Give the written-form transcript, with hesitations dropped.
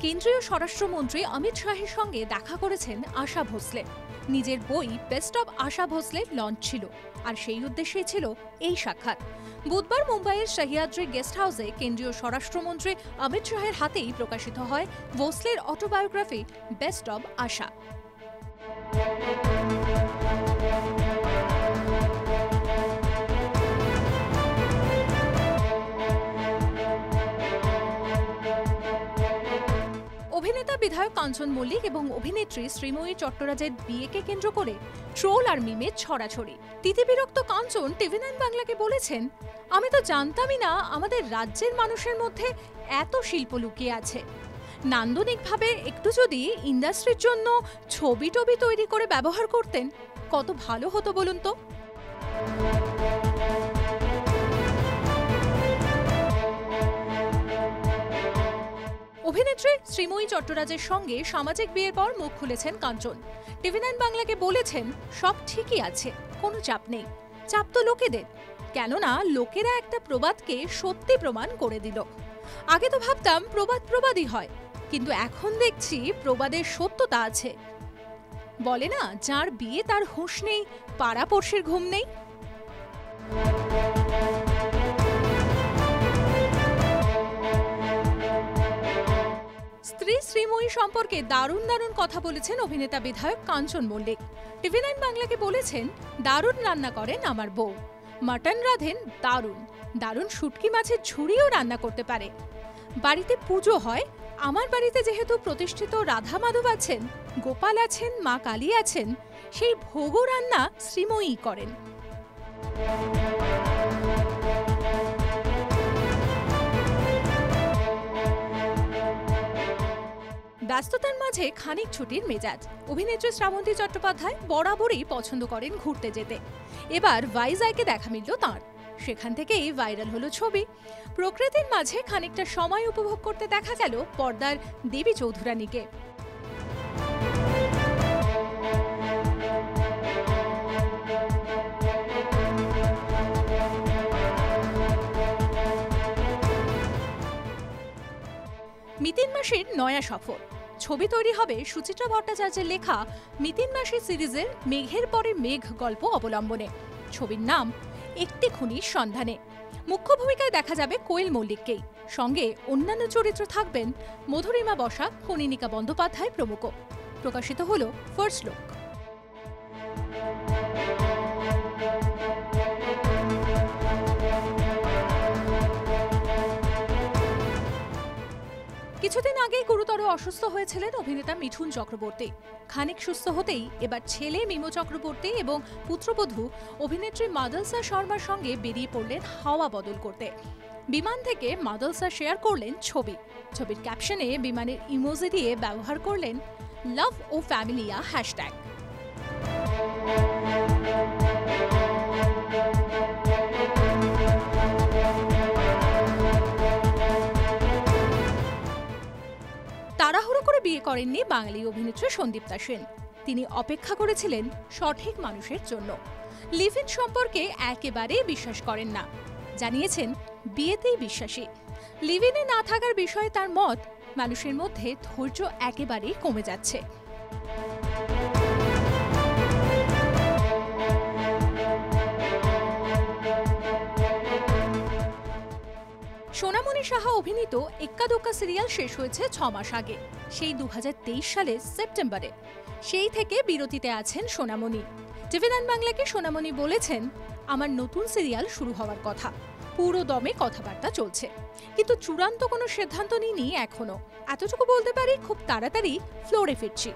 কেন্দ্রীয় স্বরাষ্ট্রমন্ত্রী অমিত শাহের সঙ্গে দেখা করেছেন আশা ভোসলে। নিজের বই best of Asha Bhosle launch ছিল, আর সেই উদ্দেশ্যেই ছিল এই সাক্ষাৎ। বুধবার মুম্বাইয়ের সহ্যাদ্রি গেস্ট হাউসে কেন্দ্রীয় স্বরাষ্ট্রমন্ত্রী অমিত শাহের হাতেই প্রকাশিত হয় ভোসলের অটোবায়োগ্রাফি বেস্ট অব আশা। অভিনেতা বিধায়ক কাঞ্চন মল্লিক এবং অভিনেত্রী শ্রীময়ী চট্টরাজের বিয়েকে কেন্দ্র করে ট্রোল আর মিমে ছড়াছড়ি। তিতিবিরক্ত কাঞ্চন টিভি9 বাংলাকে বলেছেন, আমি তো জানতামই না আমাদের রাজ্যের মানুষের মধ্যে এত শিল্প লুকিয়ে আছে। নান্দনিকভাবে একটু যদি ইন্ডাস্ট্রির জন্য ছবি টবি তৈরি করে ব্যবহার করতেন কত ভালো হতো বলুন তো। অভিনেত্রী শ্রীময়ী চট্টরাজের সঙ্গে সামাজিক বিয়ের পর মুখ খুলেছেন কাঞ্চন। টিভি9 বাংলাকে বলেছেন, সব ঠিকই আছে, কোনো চাপ নেই। চাপ তো লোকেদের, কেননা লোকেরা একটা প্রবাদকে সত্যি প্রমাণ করে দিল। আগে তো ভাবতাম প্রবাদই হয়, কিন্তু এখন দেখছি প্রবাদের সত্যতা আছে। বলে না, যার বিয়ে তার হুঁশ নেই, পাড়া পড়শির ঘুম নেই। স্ত্রী শ্রীময়ী সম্পর্কে দারুণ দারুণ কথা বলেছেন অভিনেতা বিধায়ক কাঞ্চন মল্লিক। টিভি9 বাংলাকে বলেছেন, দারুণ রান্না করেন আমার বউ, মাটন রাঁধেন দারুণ, দারুণ শুটকি মাছের ঝুড়িও রান্না করতে পারে। বাড়িতে পুজো হয়, আমার বাড়িতে যেহেতু প্রতিষ্ঠিত রাধা মাধব আছেন, গোপাল আছেন, মা কালী আছেন, সেই ভোগও রান্না শ্রীময়ী করেন। ব্যস্ততার মাঝে খানিক ছুটির মেজাজ। অভিনেত্রী শ্রাবন্তী চট্টোপাধ্যায় বরাবরই পছন্দ করেন ঘুরতে যেতে। এবার ভাইজ্যাগে দেখা মিলল তাঁর, সেখান থেকেই ভাইরাল হলো ছবি। প্রকৃতির মাঝে খানিকটা সময় উপভোগ করতে দেখা গেল পর্দার দেবী চৌধুরানীকে। মিতিন মাসির নয়া সফর ছবি তৈরি হবে সুচিত্রা ভট্টাচার্যের লেখা মিতিন মাসি সিরিজের মেঘের পরে মেঘ গল্প অবলম্বনে। ছবির নাম একটি খুনির সন্ধানে। মুখ্য ভূমিকায় দেখা যাবে কোয়েল মল্লিককেই, সঙ্গে অন্যান্য চরিত্র থাকবেন মধুরিমা বসাক, কনিনিকা বন্দ্যোপাধ্যায় প্রমুখ। প্রকাশিত হল ফার্স্ট লুক। কিছুদিন আগেই গুরুতর অসুস্থ হয়েছিলেন অভিনেতা মিঠুন চক্রবর্তী। খানিক সুস্থ হতেই এবার ছেলে মিমো চক্রবর্তী এবং পুত্রবধূ অভিনেত্রী মাদলসা শর্মার সঙ্গে বেরিয়ে পড়লেন হাওয়া বদল করতে। বিমান থেকে মাদলসা শেয়ার করলেন ছবি। ছবির ক্যাপশনে বিমানের ইমোজি দিয়ে ব্যবহার করলেন লাভ ও ফ্যামিলিয়া হ্যাশট্যাগ। তাড়াহুড়ো করে বিয়ে করেননি বাঙালি অভিনেত্রী সন্দীপ্তা সেন। তিনি অপেক্ষা করেছিলেন সঠিক মানুষের জন্য। লিভ ইন সম্পর্কে একেবারে বিশ্বাস করেন না, জানিয়েছেন বিয়েতেই বিশ্বাসী। লিভ ইনে না থাকার বিষয়ে তার মত, মানুষের মধ্যে ধৈর্য একেবারেই কমে যাচ্ছে। সোনামণি সাহা অভিনীত এক্কা দোক্কা সিরিয়াল শেষ হয়েছে 6 মাস আগে, সেই 2023 সালের সেপ্টেম্বরে। সেই থেকে বিরতিতে আছেন সোনামণি। টিভি9 বাংলাকে সোনামণি বলেছেন, আমার নতুন সিরিয়াল শুরু হওয়ার কথা, পুরো দমে কথাবার্তা চলছে, কিন্তু চূড়ান্ত কোনো সিদ্ধান্ত নিইনি এখনো। এতটুকু বলতে পারি, খুব তাড়াতাড়ি ফ্লোরে ফিরছি।